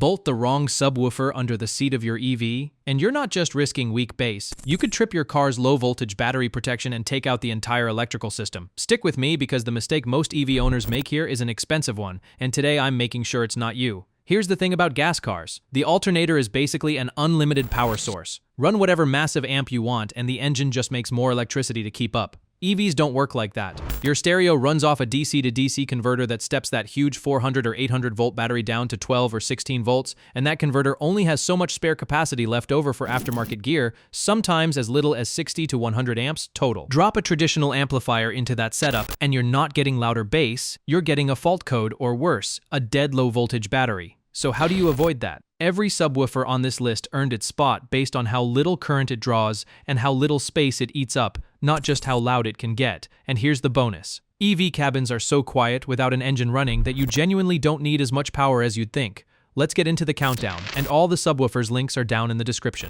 bolt the wrong subwoofer under the seat of your EV, and you're not just risking weak bass. You could trip your car's low-voltage battery protection and take out the entire electrical system. Stick with me because the mistake most EV owners make here is an expensive one, and today I'm making sure it's not you. Here's the thing about gas cars. The alternator is basically an unlimited power source. Run whatever massive amp you want, and the engine just makes more electricity to keep up. EVs don't work like that. Your stereo runs off a DC to DC converter that steps that huge 400 or 800 volt battery down to 12 or 16 volts, and that converter only has so much spare capacity left over for aftermarket gear, sometimes as little as 60 to 100 amps total. Drop a traditional amplifier into that setup, and you're not getting louder bass, you're getting a fault code, or worse, a dead low voltage battery. So how do you avoid that? Every subwoofer on this list earned its spot based on how little current it draws and how little space it eats up, not just how loud it can get. And here's the bonus. EV cabins are so quiet without an engine running that you genuinely don't need as much power as you'd think. Let's get into the countdown, and all the subwoofers links are down in the description.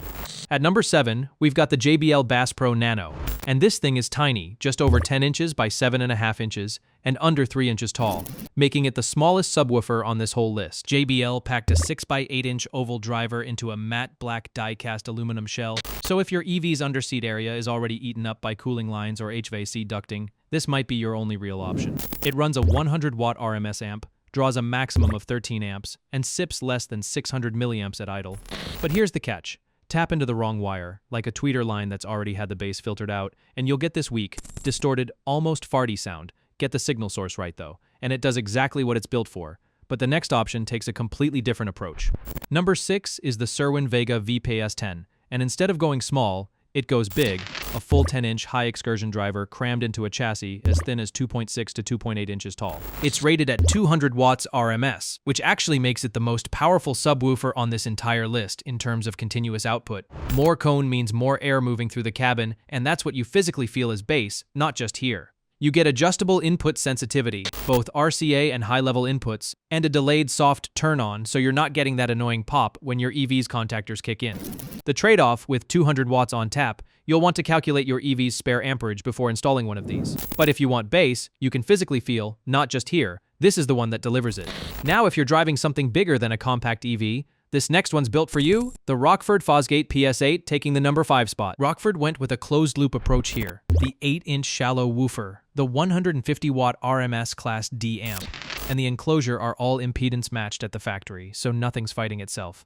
At number 7, we've got the JBL Bass Pro Nano, and this thing is tiny, just over 10 inches by 7.5 inches, and under 3 inches tall, making it the smallest subwoofer on this whole list. JBL packed a 6x8 inch oval driver into a matte black die-cast aluminum shell, so if your EV's underseat area is already eaten up by cooling lines or HVAC ducting, this might be your only real option. It runs a 100-watt RMS amp, draws a maximum of 13 amps, and sips less than 600 milliamps at idle. But here's the catch. Tap into the wrong wire, like a tweeter line that's already had the bass filtered out, and you'll get this weak, distorted, almost farty sound. Get the signal source right though, and it does exactly what it's built for. But the next option takes a completely different approach. Number 6 is the Cerwin-Vega VPS10, and instead of going small, it goes big, a full 10-inch high-excursion driver crammed into a chassis as thin as 2.6 to 2.8 inches tall. It's rated at 200 watts RMS, which actually makes it the most powerful subwoofer on this entire list in terms of continuous output. More cone means more air moving through the cabin, and that's what you physically feel as bass, not just here. You get adjustable input sensitivity, both RCA and high-level inputs, and a delayed soft turn-on so you're not getting that annoying pop when your EV's contactors kick in. The trade-off, with 200 watts on tap, you'll want to calculate your EV's spare amperage before installing one of these. But if you want bass, you can physically feel, not just here, this is the one that delivers it. Now if you're driving something bigger than a compact EV, this next one's built for you, the Rockford Fosgate PS8 taking the number 5 spot. Rockford went with a closed-loop approach here. The 8-inch shallow woofer, the 150-watt RMS Class D amp, and the enclosure are all impedance matched at the factory, so nothing's fighting itself.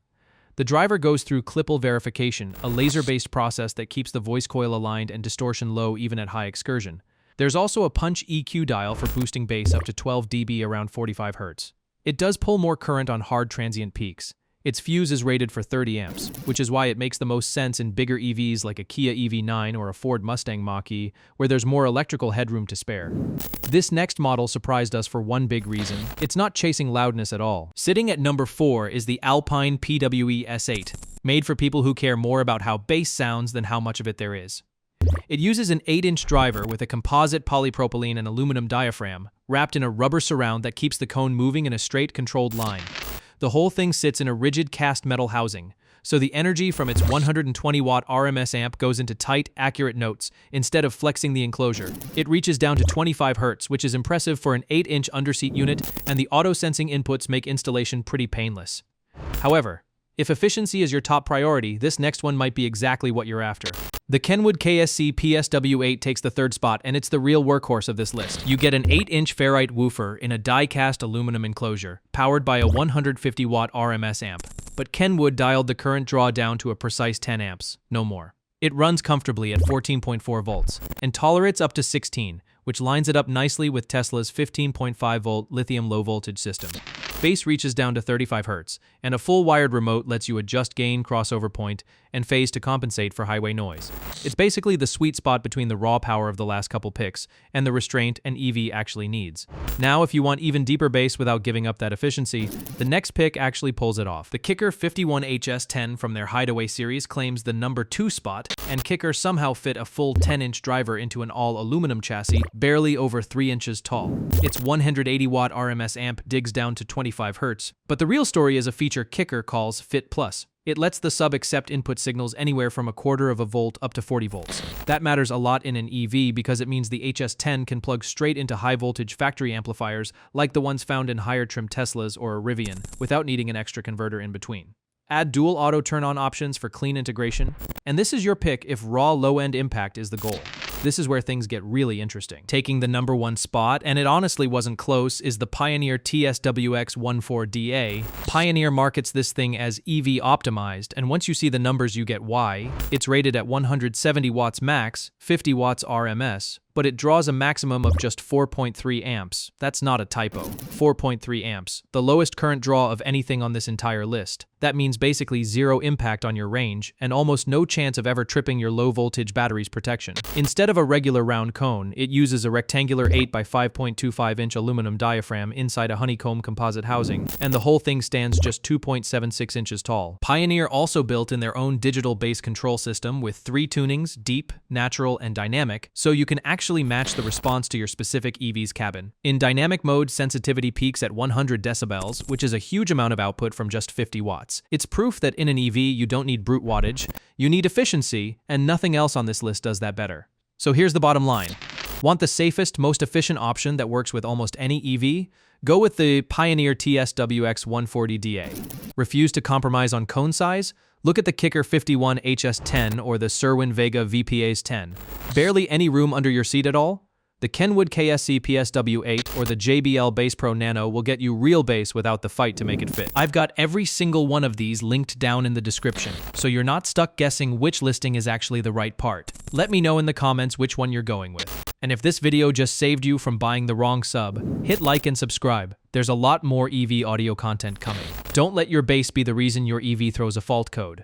The driver goes through Klippel verification, a laser-based process that keeps the voice coil aligned and distortion low even at high excursion. There's also a punch EQ dial for boosting bass up to 12 dB around 45 Hz. It does pull more current on hard transient peaks. Its fuse is rated for 30 amps, which is why it makes the most sense in bigger EVs like a Kia EV9 or a Ford Mustang Mach-E, where there's more electrical headroom to spare. This next model surprised us for one big reason. It's not chasing loudness at all. Sitting at number 4 is the Alpine PWE-S8, made for people who care more about how bass sounds than how much of it there is. It uses an 8-inch driver with a composite polypropylene and aluminum diaphragm, wrapped in a rubber surround that keeps the cone moving in a straight, controlled line. The whole thing sits in a rigid cast metal housing, so the energy from its 120-watt RMS amp goes into tight, accurate notes instead of flexing the enclosure. It reaches down to 25 Hz, which is impressive for an 8-inch underseat unit, and the auto-sensing inputs make installation pretty painless. However, if efficiency is your top priority, this next one might be exactly what you're after. The Kenwood KSC-PSW8 takes the 3rd spot, and it's the real workhorse of this list. You get an 8-inch ferrite woofer in a die-cast aluminum enclosure, powered by a 150-watt RMS amp. But Kenwood dialed the current draw down to a precise 10 amps, no more. It runs comfortably at 14.4 volts, and tolerates up to 16, which lines it up nicely with Tesla's 15.5-volt lithium low-voltage system. Bass reaches down to 35 Hz, and a full wired remote lets you adjust gain, crossover point, and phase to compensate for highway noise. It's basically the sweet spot between the raw power of the last couple picks and the restraint an EV actually needs. Now, if you want even deeper bass without giving up that efficiency, the next pick actually pulls it off. The Kicker 51HS10 from their Hideaway series claims the number 2 spot, and Kicker somehow fit a full 10-inch driver into an all-aluminum chassis, barely over 3 inches tall. Its 180-watt RMS amp digs down to 25 Hz, but the real story is a feature Kicker calls Fit Plus. It lets the sub accept input signals anywhere from 1/4 of a volt up to 40 volts. That matters a lot in an EV because it means the HS10 can plug straight into high-voltage factory amplifiers like the ones found in higher-trim Teslas or a Rivian, without needing an extra converter in between. Add dual auto turn-on options for clean integration, and this is your pick if raw low-end impact is the goal. This is where things get really interesting. Taking the #1 spot, and it honestly wasn't close, is the Pioneer TS-WX140DA. Pioneer markets this thing as EV optimized, and once you see the numbers you get why. It's rated at 170 watts max, 50 watts RMS, but it draws a maximum of just 4.3 amps. That's not a typo. 4.3 amps, the lowest current draw of anything on this entire list. That means basically zero impact on your range, and almost no chance of ever tripping your low-voltage battery's protection. Instead of a regular round cone, it uses a rectangular 8 by 5.25-inch aluminum diaphragm inside a honeycomb composite housing, and the whole thing stands just 2.76 inches tall. Pioneer also built in their own digital bass control system with 3 tunings, deep, natural, and dynamic, so you can actually match the response to your specific EV's cabin. In dynamic mode, sensitivity peaks at 100 decibels, which is a huge amount of output from just 50 watts. It's proof that in an EV, you don't need brute wattage, you need efficiency, and nothing else on this list does that better. So here's the bottom line. Want the safest, most efficient option that works with almost any EV? Go with the Pioneer TS-WX140DA. Refuse to compromise on cone size? Look at the Kicker 51 HS10 or the Cerwin-Vega VPAS10. Barely any room under your seat at all? The Kenwood KSC-PSW8 or the JBL Bass Pro Nano will get you real bass without the fight to make it fit. I've got every single one of these linked down in the description, so you're not stuck guessing which listing is actually the right part. Let me know in the comments which one you're going with. And if this video just saved you from buying the wrong sub, hit like and subscribe. There's a lot more EV audio content coming. Don't let your bass be the reason your EV throws a fault code.